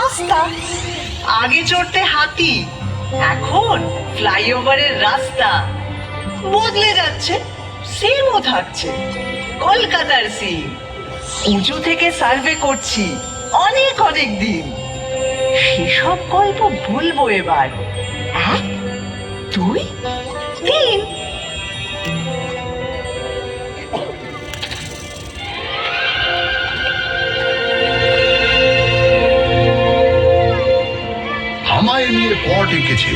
রাস্তা। আগে চড়তে হাতি, এখন ফ্লাইওভারের রাস্তা। বদলে যাচ্ছে, সিমও থাকছে, কলকাতার সিম। উঁচু থেকে সার্ভে করছি অনেক অনেক দিন। সেসব গল্প বলবো এবার। 1 2 3। আমায় নিয়ে পট এঁকেছে,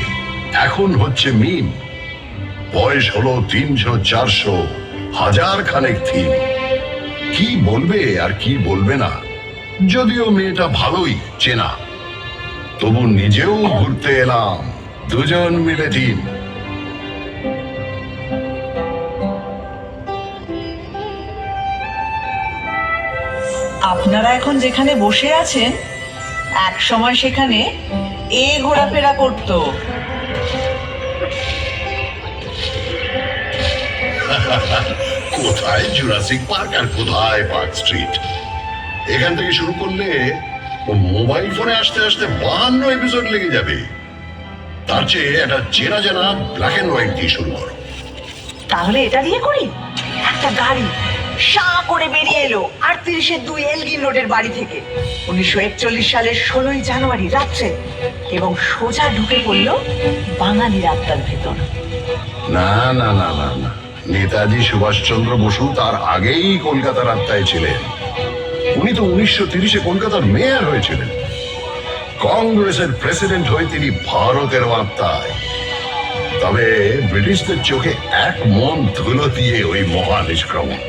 এখন হচ্ছে মিম। বয়স হলো 300 400 হাজার খানেক থিম। কি বলবে আর কি বলবে না, যদিও মেয়েটা ভালোই চেনা, তবু নিজেও ঘুরতে এলাম, দুজন মিলে টিম। আপনারা এখন যেখানে বসে আছেন, এক সময় সেখানে ঘোরাফেরা করত। কোথায় জুরাসিক পার্ক আর কোথায় পার্ক স্ট্রিট। এখান থেকে শুরু করলে ও মোবাইল ফোনে আসতে আসতে 52 এপিসোড লেগে যাবে। তার চেয়ে একটা চেনা জানা ব্ল্যাক এন্ড হোয়াইট দিয়ে শুরু করো। তাহলে এটা দিয়ে করি। একটা গাড়ি সা করে বেরিয়ে এলো 38-2 এলগিন রোডের বাড়ি থেকে 1941 সালের 16ই জানুয়ারি রাত্রে, এবং সোজা ঢুকে পড়লো বাঙালি রাস্তার ভেতর। না না না না না, নেতাজি সুভাষচন্দ্র বসু তার আগেই কলকাতার আত্মায় ছিলেন। উনি তো 1930-এ কলকাতার মেয়র হয়েছিলেন। কংগ্রেসের প্রেসিডেন্ট হয়ে তিনি ভারতের আত্মায়। তবে ব্রিটিশদের চোখে এক মন ধুলো দিয়ে ওই মহা নিষ্ক্রমণ।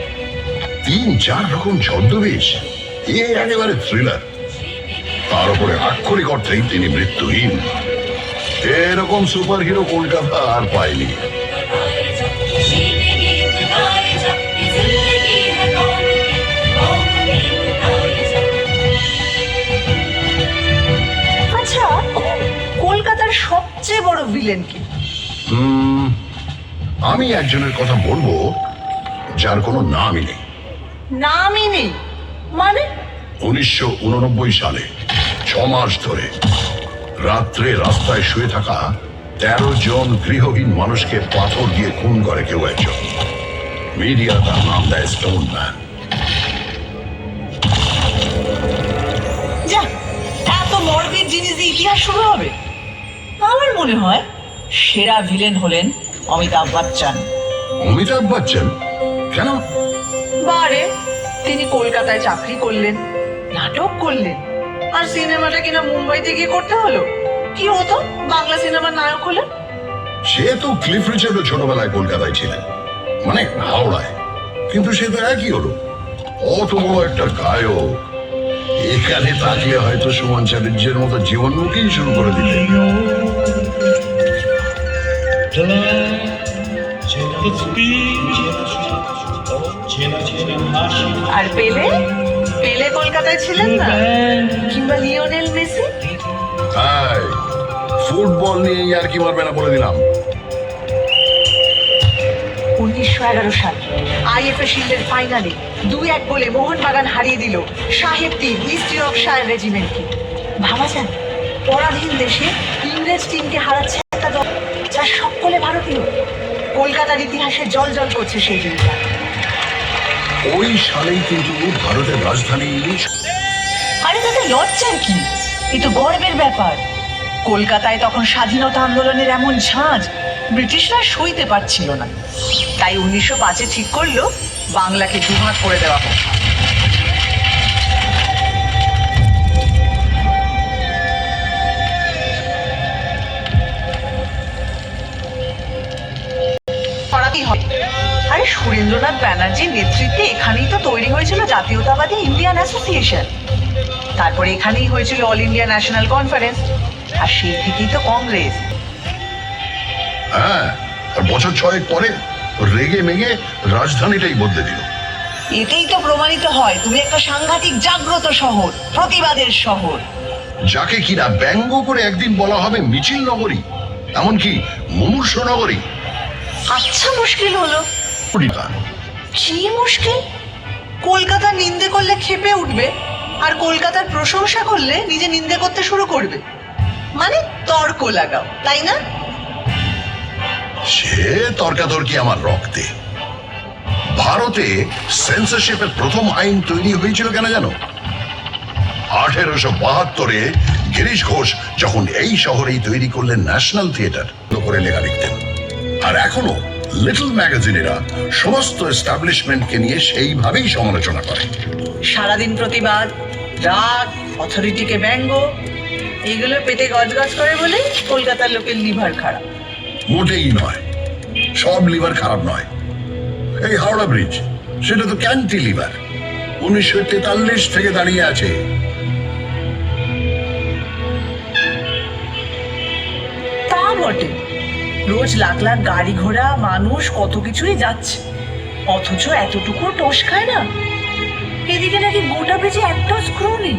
3-4 রকম ছদ্মবেশ, একেবারে থ্রিলার। তার উপরে আক্ষরিক অর্থেই তিনি মৃত্যুহীন। এরকম সুপার হিরো কলকাতা আর পায়নি। আচ্ছা, কলকাতার সবচেয়ে বড় ভিলেন কি? আমি একজনের কথা বলবো যার কোনো নামই নেই। নামই নেই মানে? 1989 সালে 6 মাস ধরে রাত্রে রাস্তায় শুয়ে থাকা 13 জন গৃহহীন মানুষকে পাথর দিয়ে খুন করে কেউ একজন। মিডিয়া তার নাম দেয় স্টোন ম্যান। যা, এত মর্বিড জিনিস দিয়ে ইতিহাস শুরু হবে? আমার মনে হয় সেরা ভিলেন হলেন অমিতাভ বচ্চন। অমিতাভ বচ্চন? কেন? বারে, তিনি কলকাতায় চাকরি করলেন, নাটক করলেন, আর সিনেমাটা কিনা মুম্বাইতে গিয়ে করতে হলো। কি হতো বাংলা সিনেমার নায়ক হলে? সে তো ক্লিফ রিচার্ডও ছোটবেলায় কলকাতায় ছিলেন, মানে হাওড়ায়, কিন্তু সে তো একই হলো। অত বড় একটা গায়ক এখানে থাকলে হয়তো সুমন চ্যাটার্জির মতো জীবনমুখী শুরু করে দিতেন। আর পেলে? পেলে কলকাতায় ছিলেন না? কিংবা লিওনেল মেসি? হ্যাঁ, ফুটবল নিয়ে আর কি মারবে না বলে দিলাম। 1911 সাল আইএফএ শিল্ডের ফাইনালে 2-1 গোলে মোহনবাগান হারিয়ে দিল সাহেবটি ইস্ট ইয়র্কশায়ার রেজিমেন্টকে। ভাবা যায়, পরাধীন দেশে ইংরেজ টিমকে হারাচ্ছে একটা দল যার সকলে ভারতীয়। কলকাতার ইতিহাসে জল জল করছে সেই দিনটা। ওই সালেই কিন্তু ভারতের রাজধানী। আরে তাতে লজ্জার কি? এ তো গর্বের ব্যাপার। কলকাতায় তখন স্বাধীনতা আন্দোলনের এমন ঝাঁজ ব্রিটিশরা সইতে পারছিল না। তাই 1905-এ ঠিক করলো বাংলাকে দুভাগ করে দেওয়া হোক। করাতেই হবে। আরে সুরেন্দ্রনাথ ব্যানার্জির নেতৃত্বে এখানেই তো তৈরি হয়েছিল জাতীয়তাবাদী ইন্ডিয়ান অ্যাসোসিয়েশন। তারপরে এখানেই হয়েছিল অল ইন্ডিয়া ন্যাশনাল কনফারেন্স, আর সেই থেকেই তো কংগ্রেস। হ্যাঁ, আর বছর 6 পরে রেগে মেগে রাজধানীটাই বদলে দিল। এতেই তো প্রমাণিত হয় তুমি একটা সাংঘাতিক জাগ্রত শহর, প্রতিবাদের শহর। যাকে কিনা ব্যঙ্গ করে একদিন বলা হবে মিছিল নগরী, এমনকি মুমূর্ষ নগরী। আচ্ছা, মুশকিল হলো। পরিতা কি মুশকিল? কলকাতা নিন্দে করলে ক্ষেপে উঠবে, আর কলকাতার প্রশংসা করলে নিজে নিন্দে করতে শুরু করবে, মানে তর্ক লাগাও, তাই না? সে তর্কাতর্কি আমার রক্তে। ভারতে সেন্সরশিপের প্রথম আইন তৈরি হয়েছিল কেন জানো? 1872-এ গিরিশ ঘোষ যখন এই শহরেই তৈরি করলেন ন্যাশনাল থিয়েটার, করে লেখা লিখতেন। আর এখনো লিটল ম্যাগাজিনেরা সমস্ত এস্টাবলিশমেন্টকে নিয়ে সেইভাবেই সমালোচনা করে। সারাদিন প্রতিবাদ, রাগ, অথরিটিকে ব্যঙ্গ, এইগুলো পেটে গজগজ করে বলে কলকাতার লোকের লিভার খারাপ। মোটেই নয়, সব লিভার খারাপ নয়। এই হাওড়া ব্রিজ, সেটা তো ক্যান্টিলিভার, 1943 থেকে দাঁড়িয়ে আছে। তা বটে, রোজ লাখ লাখ গাড়ি ঘোড়া, মানুষ, কত কিছুই যাচ্ছে, অথচ এতটুকু টোষ খায় না। এদিকে নাকি গোটা ব্রিজে একটা স্ক্রু নেই।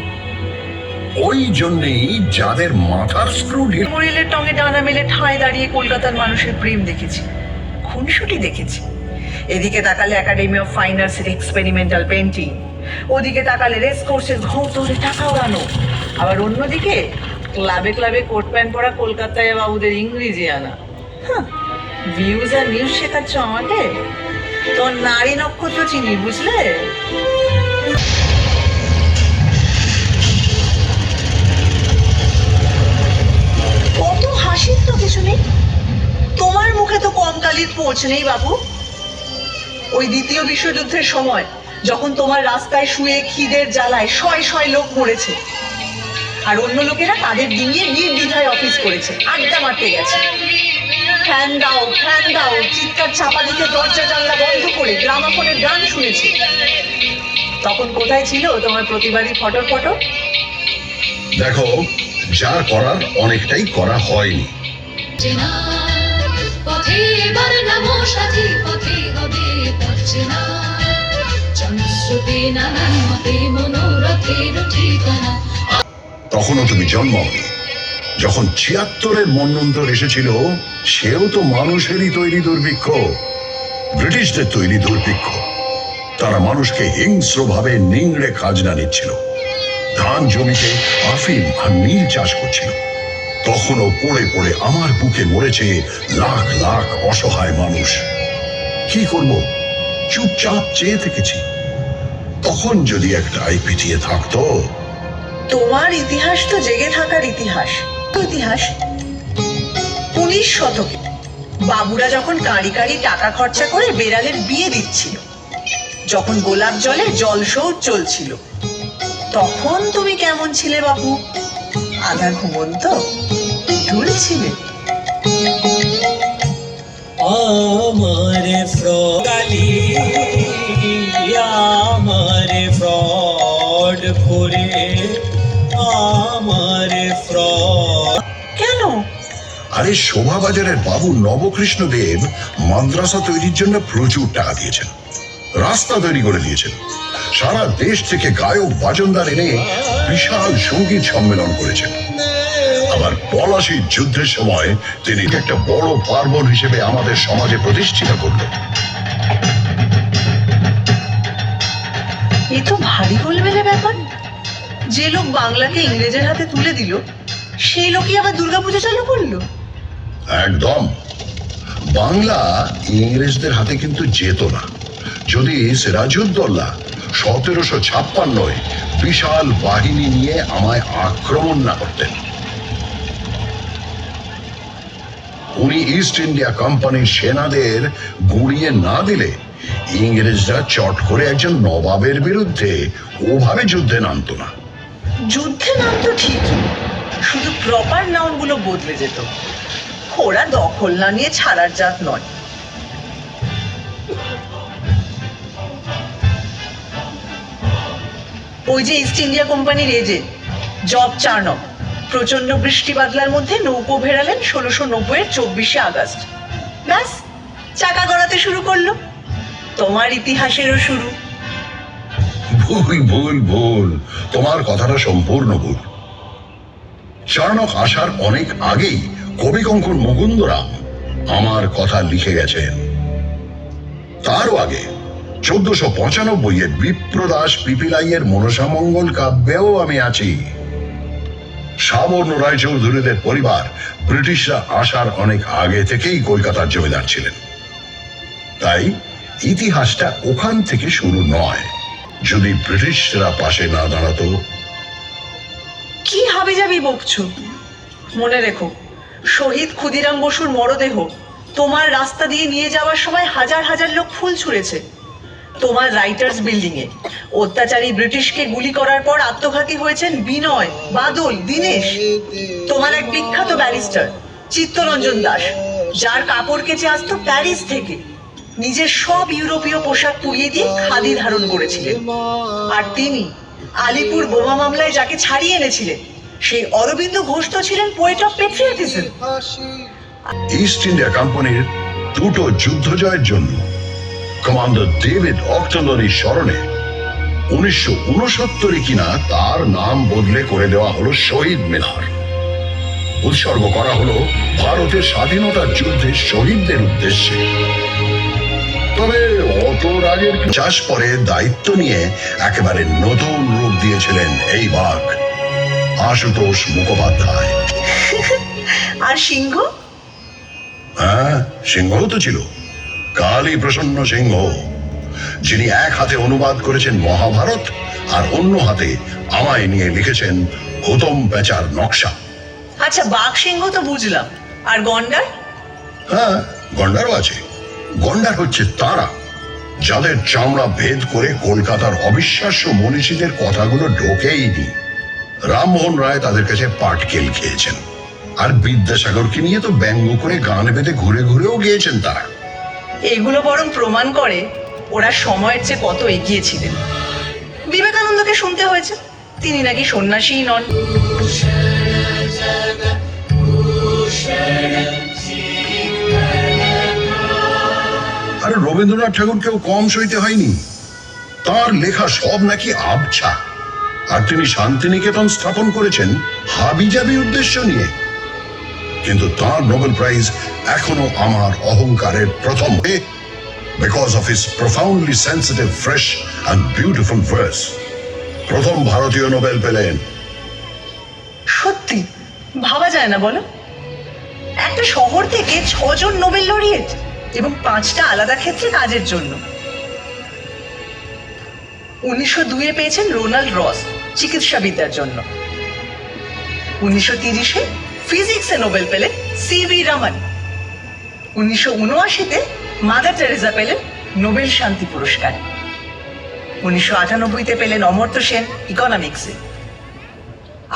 ওই জন্যেই যাদের মাথার স্ক্রু মরিলের টঙে ডানা মেলে ঠায় দাঁড়িয়ে কলকাতার মানুষের প্রেম দেখেছি, খুনসুটি দেখেছি। এদিকে তাকালে একাডেমি অফ ফাইন আর্টসের এক্সপেরিমেন্টাল পেন্টিং, ওদিকে তাকালে রেস কোর্সের ঘর ধরে টাকা ওড়ানো, আবার অন্যদিকে ক্লাবে ক্লাবে কোট প্যান্ট পরা কলকাতায় বাবুদের ইংরেজি আনা। ভিউজ আর নিউজ শেখাচ্ছ আমাকে? তোর নারী নক্ষত্র চিনি, বুঝলে? কত হাসির তো কিছু নেই, তোমার মুখে তো কম কালির পোঁছ নেই বাবু। ওই দ্বিতীয় বিশ্বযুদ্ধের সময় যখন তোমার রাস্তায় শুয়ে খিদের জ্বালায় শয় শয় লোক মরেছে, আর অন্য লোকেরা তাদের ডিঙিয়ে নির্দ্বিধায় অফিস করেছে, আড্ডা মারতে গেছে, ফ্যান দাও ফ্যান দাও চিৎকার চাপা দিতে দরজা জানলা বন্ধ করে গ্রামাফোনের গান শুনেছে, তখন কোথায় ছিল তোমার প্রতিবাদী ফটর ফটর? দেখো, যা করার অনেকটাই করা হয়নি। পথে এবার নামো সাথী, পথে হবে পড়ছে না জনস্রোতে নানান মতে মনোরথের ঠিকানা। তখনও তুমি জন্মাওনি। যখন 76-এর মন্বন্তর এসেছিল, সেও তো মানুষেরই তৈরি দুর্ভিক্ষ, ব্রিটিশদের তৈরি দুর্ভিক্ষ। তারা মানুষকে হিংস্রভাবে নিংড়ে খাজনা নিচ্ছিল, ধান জমিতে আফিম আর নীল চাষ করছিল। তখনও পড়ে পড়ে আমার বুকে মরেছে লাখ লাখ অসহায় মানুষ। কি করব, চুপচাপ চেয়ে থেকেছি। তখন যদি একটা আই পিটিয়ে থাকতো। তোমার ইতিহাস তো জেগে থাকার ইতিহাস। ইতিহাস 19 শতকে বাবুরা যখন কাঁড়ি কাঁড়ি টাকা খরচা করে বেড়ালের বিয়ে দিচ্ছিল, যখন গোলাপ জলে জলসৌর চলছিল, তখন তুমি কেমন ছিলে বাবু? আধা ঘুমন্ত ঢুলছিলে। আমার ফ্রডালি আমার ফ্রড করে আমার ফ্রড। কেন? আরে শোভাবাজারের বাবু নবকৃষ্ণ দেব মাদ্রাসা তৈরির জন্য প্রচুর টাকা দিয়েছেন, রাস্তা তৈরি করে দিয়েছেন, সারা দেশ থেকে গায়ক বাজনদার এনে বিশাল সঙ্গীত সম্মেলন করেছেন। আবার পলাশির যুদ্ধের সময় তিনি একটা বড় পার্বণ হিসেবে আমাদের সমাজে প্রতিষ্ঠিত করলেন। এ তো ভারী গোলমেলে ব্যাপার। যে লোক বাংলাকে ইংরেজের হাতে তুলে দিল, সেই লোকই আবার দুর্গাপুজো চালু করলো। একদম। বাংলা ইংরেজদের হাতে কিন্তু যেত না যদি সিরাজউদ্দৌলা 1756 বিশাল বাহিনী নিয়ে আমায় আক্রমণ না করতেন। উনি ইস্ট ইন্ডিয়া কোম্পানির সেনাদের গুঁড়িয়ে না দিলে ইংরেজরা চট করে একজন নবাবের বিরুদ্ধে ওভাবে যুদ্ধে নামতো না। যুদ্ধে নামতো ঠিকই, শুধু প্রপার নাউন গুলো বদলে যেত। ওরা দখল না নিয়ে ছাড়ার জাত নয়। ওই যে ইস্ট ইন্ডিয়া কোম্পানির এজেন্ট জব চার্নক প্রচন্ড বৃষ্টি বাদলার মধ্যে নৌকো ভেড়ালেন 1690-এর 24শে আগস্ট। ব্যাস, চাকা গড়াতে শুরু করলো। তোমার ইতিহাসেরও শুরু। ভুল ভুল ভুল, তোমার কথাটা সম্পূর্ণ ভুল। চার্নক আসার অনেক আগেই কবি কঙ্কন মুকুন্দরাম আমার কথা লিখে গেছেন। তারও আগে 1495 বিপ্রদাস পিপিলাইয়ের মনসামঙ্গল কাব্যেও আমি আছি। সাবর্ণ রায়চৌধুরীদের পরিবার ব্রিটিশরা আসার অনেক আগে থেকেই কলকাতার জমিদার ছিলেন, তাই ইতিহাসটা ওখান থেকে শুরু নয়। যদি ব্রিটিশরা পাশে না দাঁড়াতো। কি হাবিজাবি বকছো? মনে রেখো, শহীদ ক্ষুদিরাম বসুর মরদেহ তোমার রাস্তা দিয়ে নিয়ে যাওয়ার সময় হাজার হাজার লোক ফুল ছুঁড়েছে। তোমার রাইটার্স বিল্ডিং এ অত্যাচারী ব্রিটিশকে গুলি করার পর আত্মঘাতী হয়েছেন বিনয়, বাদল, দীনেশ। তোমার এক বিখ্যাত ব্যারিস্টার চিত্তরঞ্জন দাস, যার কাপড় কেচে আসতো প্যারিস থেকে, নিজের সব ইউরোপীয় পোশাক পুড়িয়ে দিয়ে খাদি ধারণ করেছিলেন। আর তিনি আলিপুর বোমা মামলায় যাকে ছাড়িয়ে এনেছিলেন, সেই অরবিন্দ ঘোষ তো ছিলেন poet of patriotism. East India কোম্পানির দুটো যুদ্ধ জয়ের জন্য কমান্ডার ডেভিড অক্টনারির স্মরণে 1969 কিনা তার নাম বদলে করে দেওয়া হলো শহীদ মিনার। উৎসর্গ করা হলো ভারতের স্বাধীনতার যুদ্ধে শহীদদের উদ্দেশ্যে। তবে অত রাগের চাষ পরে দায়িত্ব নিয়ে একেবারে নতুন রূপ দিয়েছিলেন এই বাঘ, আশুতোষ মুখোপাধ্যায়। আর সিংহ? হ্যাঁ, সিংহ তো ছিল, কালী প্রসন্ন সিংহ, যিনি এক হাতে অনুবাদ করেছেন মহাভারত আর অন্য হাতে আমায় নিয়ে লিখেছেন হুতম পেঁচার নকশা। আচ্ছা, বাঘ সিংহ তো বুঝলাম, আর গন্ডার? হ্যাঁ, গন্ডারও আছে। গন্ডার হচ্ছে তারা যাদের চামড়া ভেদ করে কলকাতার অবিশ্বাস্য মনীষীদের কথাগুলো ঢোকেইনি। রামমোহন রায় তাদের কাছে পাটকেল খেয়েছেন, আর বিদ্যাসাগরকে নিয়ে তো ব্যঙ্গ করে গান বেঁধে ঘুরে ঘুরেও গিয়েছেন তারা। এগুলো বরং প্রমাণ করে ওরা সময়ের চেয়ে কত এগিয়ে ছিলেন। বিবেকানন্দকে শুনতে হয়েছে তিনি নাকি সন্ন্যাসীই নন। আর রবীন্দ্রনাথ ঠাকুরকেও কম সইতে হয়নি, তার লেখা সব নাকি আবছা। আর তিনি শান্তিনিকেতন স্থাপন করেছেন হাবিজাবি উদ্দেশ্য নিয়ে। কিন্তু তার নোবেল প্রাইজ এখনো আমার অহংকারের প্রথম, because of his profoundly sensitive, fresh and beautiful verse. প্রথম ভারতীয় নোবেল পেলেন। সত্যি ভাবা যায় না, বলো? একটা শহর থেকে 6 জন নোবেল লরিয়েট, এবং 5টা আলাদা ক্ষেত্রে কাজের জন্য। 1902 পেয়েছেন রোনাল্ড রস চিকিৎসাবিদ্যার জন্য। 1930 ফিজিক্সে নোবেল পেলেন সিভি রমন। 1979 মাদার টেরেসা পেলেন নোবেল শান্তি পুরস্কার। 1998 পেলেন অমর্ত্য সেন ইকোনমিক্সে।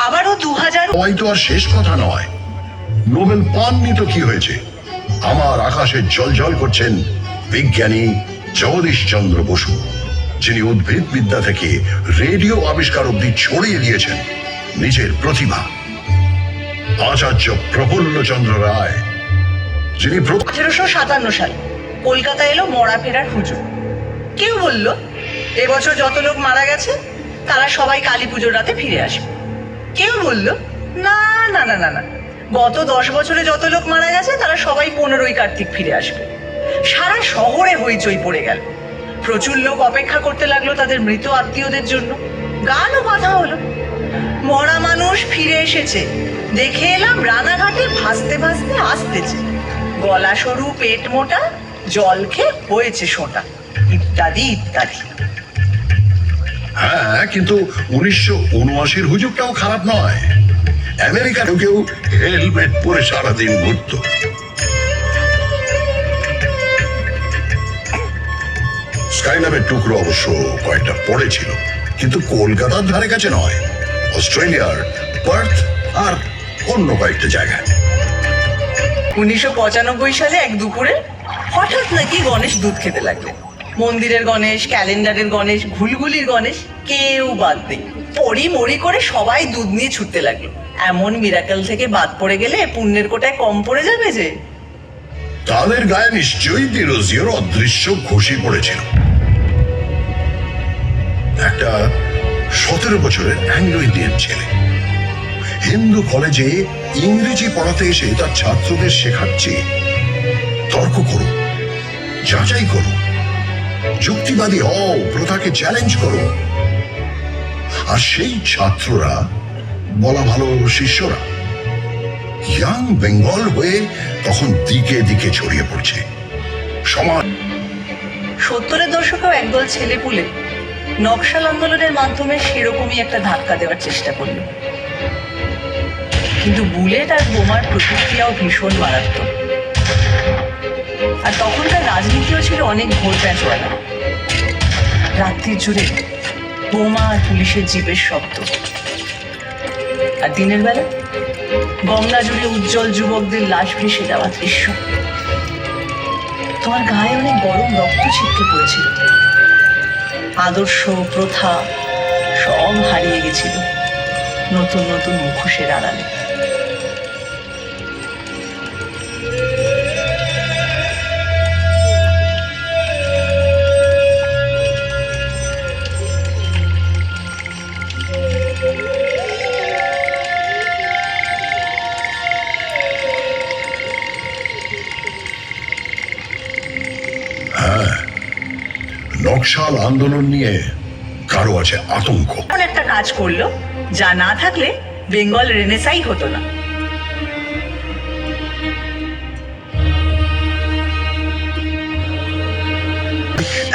আবারও 2000। হয়তো আর শেষ কথা নয়, নোবেল পাননি তো কি হয়েছে? আমার আকাশে জ্বলজ্বল করছেন বিজ্ঞানী জগদীশ চন্দ্র বসু, যিনি উদ্ভিদ বিদ্যা থেকে রেডিও আবিষ্কার অব্দি ছড়িয়ে দিয়েছেন নিজের প্রতিভা। আচার্য প্রফুল্ল চন্দ্র রায়, যিনি 1857 সালে কলকাতা এলো মরা ফেরার হুজুগ। কেউ বলল এবছর যত লোক মারা গেছে তারা সবাই কালী পুজোর রাতে ফিরে আসবে। কেউ বলল না না না না না, গত 10 বছরে যত লোক মারা গেছে তারা সবাই 15ই কার্তিক ফিরে আসবে। সারা শহরে হইচই পড়ে গেল। প্রচুর লোক অপেক্ষা করতে লাগলো তাদের মৃত আত্মীয়দের জন্য। গানও বাঁধা হলো, মরা মানুষ ফিরে এসেছে, দেখে এলাম রানাঘাটে ভাসতে ভাসতে আসতেছে, গলা সরু পেট মোটা, জল খেয়ে হয়েছে সোঁটা, ইত্যাদি ইত্যাদি। হ্যাঁ, কিন্তু 1979 হুজুগটাও খারাপ নয়। আমেরিকার কেউ হেলমেট পরে সারাদিন ঘুরত। স্কাইল্যাবের টুকরো অবশ্য কয়েকটা পড়েছিল, কিন্তু কলকাতার ধারে কাছে নয়, অস্ট্রেলিয়ার পার্থ আর অন্য কয়েকটা জায়গায়। 1995 সালে এক দুপুরে হঠাৎ নাকি গণেশ দুধ খেতে লাগলেন। মন্দিরের গণেশ, ক্যালেন্ডারের গণেশ, ঘুলঘুলির গণেশ, কেউ বাদ নেই। পড়ি মরি করে সবাই দুধ নিয়ে ছুটতে লাগলো। এমন মিরাকেল থেকে বাদ পড়ে গেলে পুণ্যের কোটায় কম পড়ে যাবে যে। তাদের গায়ে নিশ্চয়ই ডিরোজিওর অদৃশ্য ঘষি পড়েছিল। একটা 17 বছরের অ্যাংলো ইন্ডিয়ান ছেলে হিন্দু কলেজে ইংরেজি পড়াতে এসে তার ছাত্রদের শেখাচ্ছে তর্ক করো, যাচাই করো, যুক্তিবাদী হও, প্রথাকে চ্যালেঞ্জ করো। আর সেই ছাত্ররা, বলা ভালো শিষ্যরা, ইয়াং বেঙ্গল হয়ে তখন দিকে দিকে ছড়িয়ে পড়ছে। সমাজ 70-এর দশকেও একদল ছেলেপুলে নকশাল আন্দোলনের মাধ্যমে সেরকমই একটা ধাক্কা দেওয়ার চেষ্টা করল, কিন্তু বুলেট আর বোমার প্রতিক্রিয়াও ভীষণ মারাত্মক। আর তখনকার রাজনীতিও ছিল অনেক ঘোর প্যাঁচওয়ালা। রাত্রির জুড়ে বোমা আর পুলিশের জিপের শব্দ, আর দিনের বেলা গঙ্গা জুড়ে উজ্জ্বল যুবকদের লাশ ভেসে যাওয়া দৃশ্য। তোমার গায়ে অনেক গরম রক্ত ছিটকে পড়েছিল। আদর্শ, প্রথা সব হারিয়ে গেছিল নতুন নতুন মুখোশের আড়ালে। নকশাল আন্দোলন নিয়ে কারো আছে আতঙ্ক। এমন একটা কাজ করলো যা না থাকলে বেঙ্গল রেনেসাই হতো না।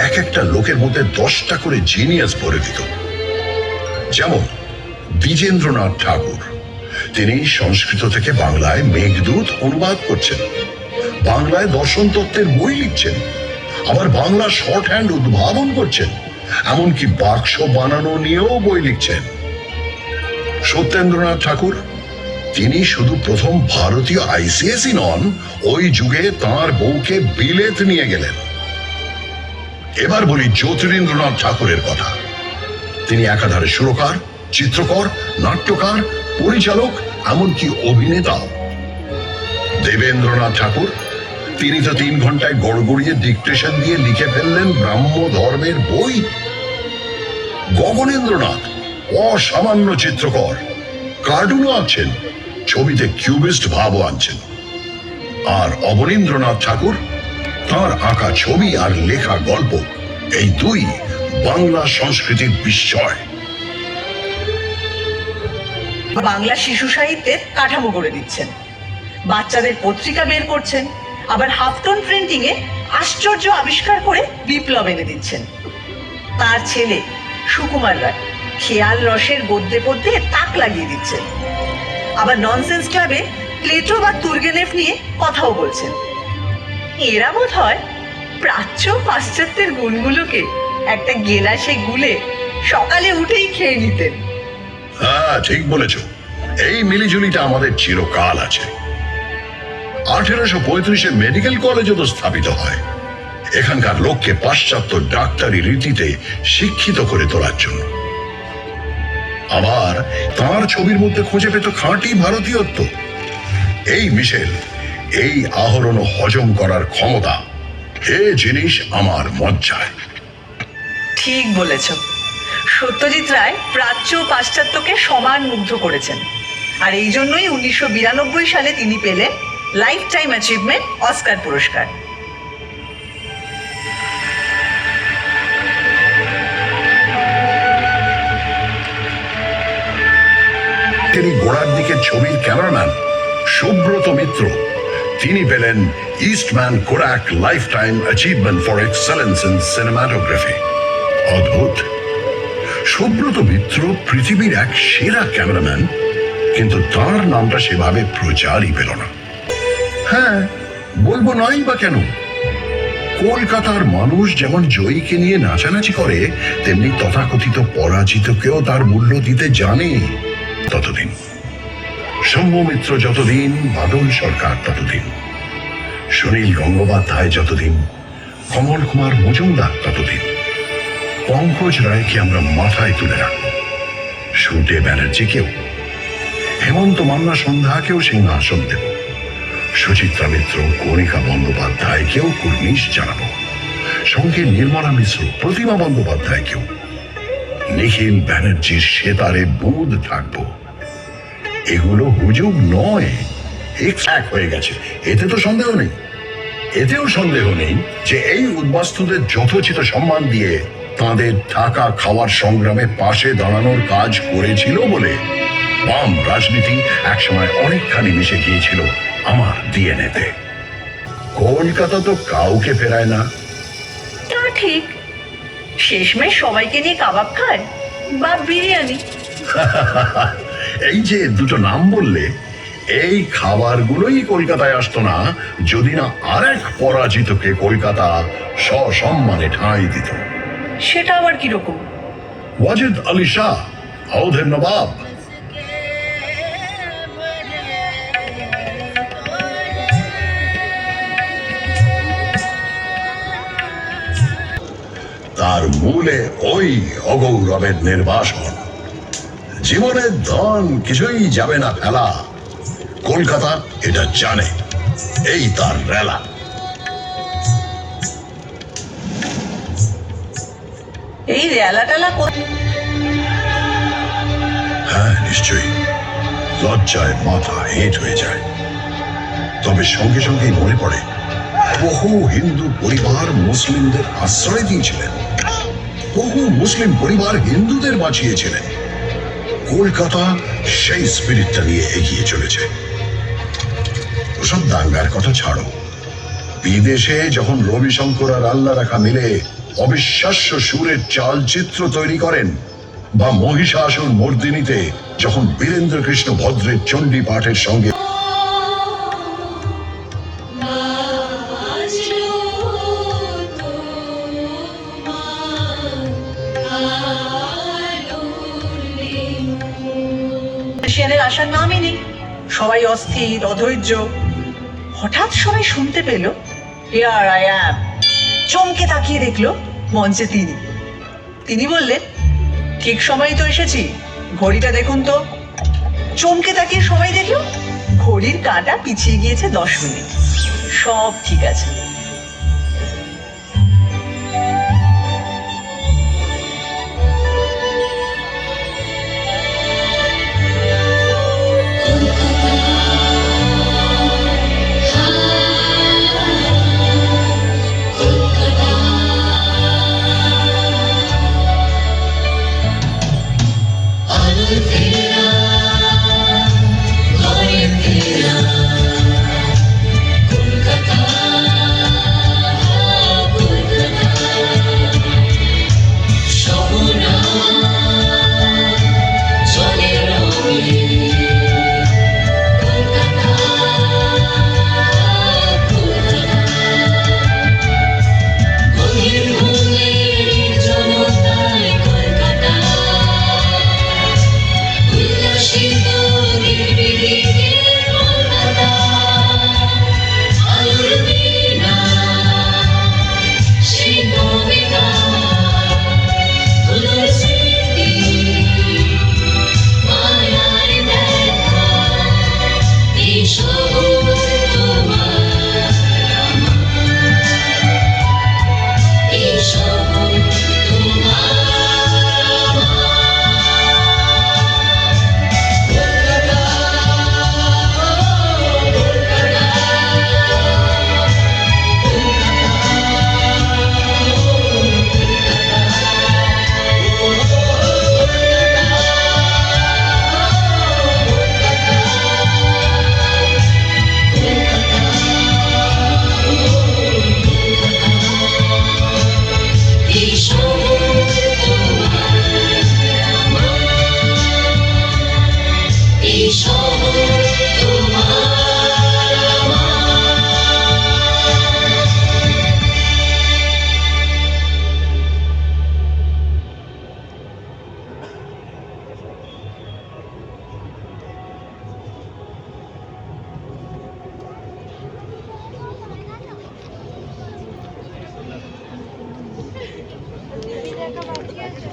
এক একটা লোকের মধ্যে 10টা করে জিনিয়াস ভরে দিত। যেমন দ্বিজেন্দ্রনাথ ঠাকুর, তিনি সংস্কৃত থেকে বাংলায় মেঘদূত অনুবাদ করছেন, বাংলায় দর্শন তত্ত্বের বই লিখছেন, আবার বাংলা শর্ট হ্যান্ড উদ্ভাবন করছেন, এমনকি বাক্স বানানো নিয়েও বই লিখছেন। সত্যেন্দ্রনাথ ঠাকুর, তিনি শুধু প্রথম ভারতীয় আইসিএসই নন, ওই যুগে তাঁর বউকে বিলেত নিয়ে গেলেন। এবার বলি জ্যোতিরিন্দ্রনাথ ঠাকুরের কথা। তিনি একাধারে সুরকার, চিত্রকর, নাট্যকার, পরিচালক, এমনকি অভিনেতাও। দেবেন্দ্রনাথ ঠাকুর, তিনি তো 3 ঘন্টায় গড়গড়িয়ে ডিকটেশন দিয়ে লিখে ফেললেন ব্রাহ্ম ধর্মের বই। গগনেন্দ্রনাথ অসামান্য চিত্রকর, কার্টুনও আঁকছেন, ছবিতে কিউবিস্ট ভাবও আনছেন। আর অবনীন্দ্রনাথ ঠাকুর, তাঁর আঁকা ছবি আর লেখা গল্প, এই দুই বাংলা সংস্কৃতির বিস্ময়। বাংলা শিশু সাহিত্যের কাঠামো করে দিচ্ছেন, বাচ্চাদের পত্রিকা বের করছেন, আবার হাফটোন প্রিন্টিং এ আশ্চর্য আবিষ্কার করে বিপ্লব এনে দিচ্ছেন। তার ছেলে সুকুমার রায় খেয়াল রসের গদ্যে পদ্যে তাক লাগিয়ে দিচ্ছেন, আবার ননসেন্স ক্লাবে প্লেটো বা তুর্গেনেভ নিয়ে কথাও বলছেন। এরা বোধ হয় প্রাচ্য পাশ্চাত্যের গুণগুলোকে একটা গেলাসে গুলে সকালে উঠেই খেয়ে নিতেন। হ্যাঁ, ঠিক বলেছ। এই মিলিজুলিটা আমাদের চিরকাল আছে। 1835-এ মেডিকেল কলেজও তো স্থাপিত হয় এখানকার লোককে পাশ্চাত্য ডাক্তারি রীতিতে শিক্ষিত করে তোলার জন্য। আবার তার ছবির মধ্যে খুঁজে পেত খাঁটি ভারতীয়ত্ব। এই মিশেল, এই আহরণ হজম করার ক্ষমতা, হে জিনিস আমার মজ্জায়। ঠিক বলেছ। সত্যজিৎ রায় প্রাচ্য ও পাশ্চাত্যকে সমান মুগ্ধ করেছেন, আর এই জন্যই 1992 সালে তিনি পেলেন লাইফ টাইম অ্যাচিভমেন্ট অস্কার পুরস্কার। তিনি গোড়ার দিকে ছবির ক্যামেরাম্যান সুব্রত মিত্র, তিনি পেলেন Eastman Kodak life time achievement for excellence in cinematography. অদ্ভুত, সুব্রত মিত্র পৃথিবীর এক সেরা ক্যামেরাম্যান, কিন্তু তার নামটা সেভাবে প্রচারই পেল না। হ্যাঁ, বলবো নয় বা কেন, কলকাতার মানুষ যেমন জয়ীকে নিয়ে নাচানাচি করে, তেমনি তথাকথিত পরাজিতকেও তার মূল্য দিতে জানে। ততদিন সৌম্য মিত্র যতদিন, বাদল সরকার ততদিন, সুনীল গঙ্গোপাধ্যায় যতদিন, কমল কুমার মজুমদার ততদিন, পঙ্কজ রায়কে আমরা মাথায় তুলে রাখব, সুটে ব্যানার্জিকেও, হেমন্ত মান্না সন্ধ্যাকেও সিংহাসন দেব, সুচিত্রা মিত্র, কণিকা বন্দ্যোপাধ্যায়কেও কুর্নিশ জানাবো, সঙ্গে নির্মলা মিশ্র, প্রতিমা বন্দ্যোপাধ্যায়কেও, নিখিল ব্যানার্জির সেতারে বুঁদ থাকবো। এগুলো হুজুগ নয়, এক হয়ে গেছে, এতে তো সন্দেহ নেই। এতেও সন্দেহ নেই যে এই উদ্বাস্তুদের যথোচিত সম্মান দিয়ে তাদের থাকা খাওয়ার সংগ্রামে পাশে দাঁড়ানোর কাজ করেছিল বলে বাম রাজনীতি একসময় অনেকখানি মিশে গিয়েছিল আমার ডিএনএতে। কলকাতা তো কাউকে ফেরায় না। তা ঠিক, শেষমেশ সবাইকে নিয়ে কাবাব খায় বা বিরিয়ানি। এই যে দুটো নাম বললে, এই খাবারগুলোই কলকাতায় আসতো না যদি না আরেক পরাজিতকে কলকাতা সসম্মানে ঠাঁই দিত। সেটা আবার কিরকম? ওয়াজেদ আলী শাহ, আওধের নবাব। তার মূলে ওই অগৌরবের নির্বাসন। জীবনের ধন কিছুই যাবে না ফেলা, কলকাতা এটা জানে, এই তার রেলা। এই রেলা টেলা হ্যাঁ নিশ্চয়ই, লজ্জায় মাথা হেঁট হয়ে যায়। তবে সঙ্গে সঙ্গেই মনে পড়ে বহু হিন্দু পরিবার মুসলিমদের আশ্রয় দিয়েছিলেন, বহু মুসলিম পরিবার হিন্দুদের বাঁচিয়েছিলেন। কলকাতা সেই স্পিরিটটা নিয়ে এগিয়ে চলেছে। ওসব দাঙ্গার কথা ছাড়ো, বিদেশে যখন রবিশঙ্কর আর আল্লাহ রাখা মিলে অবিশ্বাস্য সুরের চালচিত্র তৈরি করেন, বা মহিষাসুর মর্দিনীতে যখন বীরেন্দ্র কৃষ্ণ ভদ্রের চণ্ডী পাঠের সঙ্গে সেনের আসার নামই নেই, সবাই অস্থির অধৈর্য। হঠাৎ সবাই শুনতে পেল হিয়ার আই অ্যাম। চমকে তাকিয়ে দেখলো মঞ্চে তিনি বললেন, ঠিক সময় তো এসেছি, ঘড়িটা দেখুন তো। চমকে তাকিয়ে সবাই দেখলো ঘড়ির কাঁটা পিছিয়ে গিয়েছে 10 মিনিট। সব ঠিক আছে। দেখা বাকি আছে।